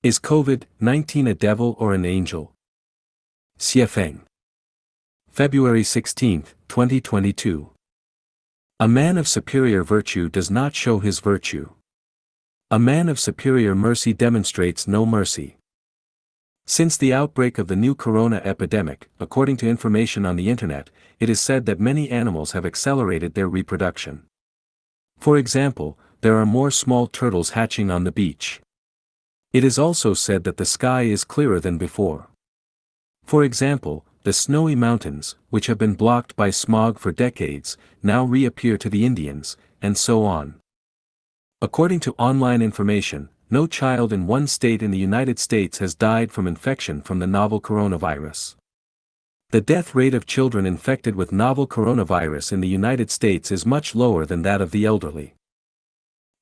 Is COVID-19 a devil or an angel? Xiefeng. February 16, 2022. A man of superior virtue does not show his virtue. A man of superior mercy demonstrates no mercy. Since the outbreak of the new corona epidemic, according to information on the internet, it is said that many animals have accelerated their reproduction. For example, there are more small turtles hatching on the beach. It is also said that the sky is clearer than before. For example, the snowy mountains, which have been blocked by smog for decades, now reappear to the Indians, and so on. According to online information, no child in one state in the United States has died from infection from the novel coronavirus. The death rate of children infected with novel coronavirus in the United States is much lower than that of the elderly.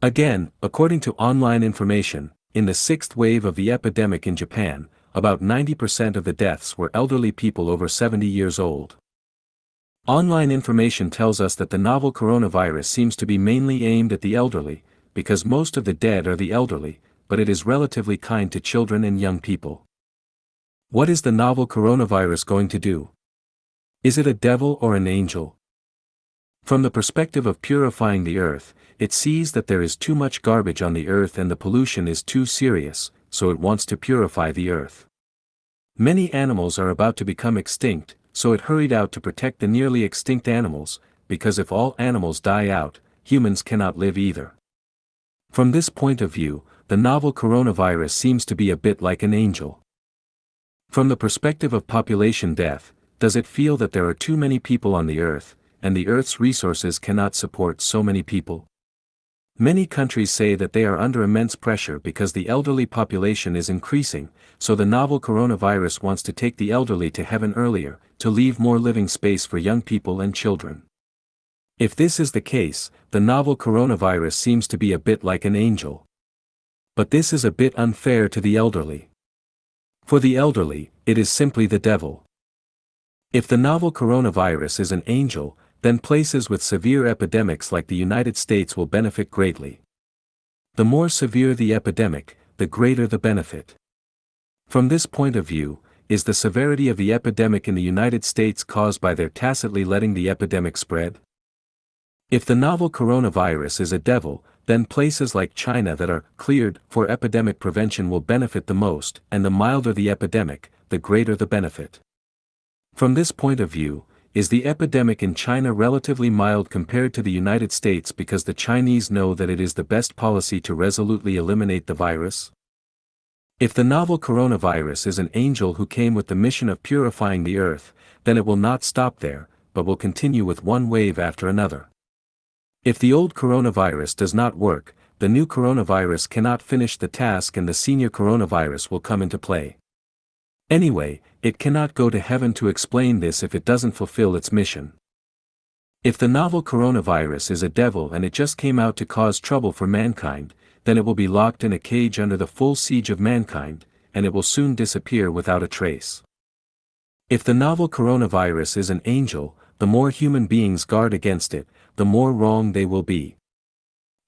Again, according to online information, in the sixth wave of the epidemic in Japan, about 90% of the deaths were elderly people over 70 years old. Online information tells us that the novel coronavirus seems to be mainly aimed at the elderly, because most of the dead are the elderly, but it is relatively kind to children and young people. What is the novel coronavirus going to do? Is it a devil or an angel? From the perspective of purifying the earth, it sees that there is too much garbage on the earth and the pollution is too serious, so it wants to purify the earth. Many animals are about to become extinct, so it hurried out to protect the nearly extinct animals, because if all animals die out, humans cannot live either. From this point of view, the novel coronavirus seems to be a bit like an angel. From the perspective of population death, does it feel that there are too many people on the earth, and the earth's resources cannot support so many people? Many countries say that they are under immense pressure because the elderly population is increasing, so the novel coronavirus wants to take the elderly to heaven earlier, to leave more living space for young people and children. If this is the case, the novel coronavirus seems to be a bit like an angel. But this is a bit unfair to the elderly. For the elderly, it is simply the devil. If the novel coronavirus is an angel, then places with severe epidemics like the United States will benefit greatly. The more severe the epidemic, the greater the benefit. From this point of view, is the severity of the epidemic in the United States caused by their tacitly letting the epidemic spread? If the novel coronavirus is a devil, then places like China that are cleared for epidemic prevention will benefit the most, and the milder the epidemic, the greater the benefit. From this point of view, is the epidemic in China relatively mild compared to the United States because the Chinese know that it is the best policy to resolutely eliminate the virus? If the novel coronavirus is an angel who came with the mission of purifying the earth, then it will not stop there, but will continue with one wave after another. If the old coronavirus does not work, the new coronavirus cannot finish the task and the senior coronavirus will come into play. Anyway, it cannot go to heaven to explain this if it doesn't fulfill its mission. If the novel coronavirus is a devil and it just came out to cause trouble for mankind, then it will be locked in a cage under the full siege of mankind, and it will soon disappear without a trace. If the novel coronavirus is an angel, the more human beings guard against it, the more wrong they will be.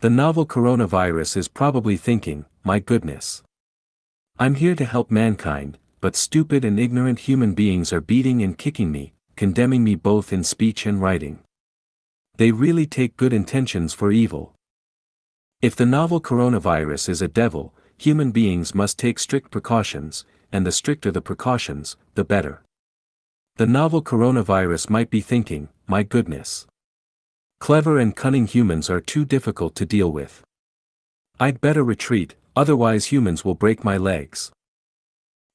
The novel coronavirus is probably thinking, my goodness. I'm here to help mankind, but stupid and ignorant human beings are beating and kicking me, condemning me both in speech and writing. They really take good intentions for evil. If the novel coronavirus is a devil, human beings must take strict precautions, and the stricter the precautions, the better. The novel coronavirus might be thinking, my goodness. Clever and cunning humans are too difficult to deal with. I'd better retreat, otherwise humans will break my legs.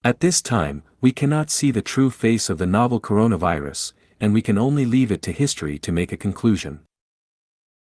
At this time, we cannot see the true face of the novel coronavirus, and we can only leave it to history to make a conclusion.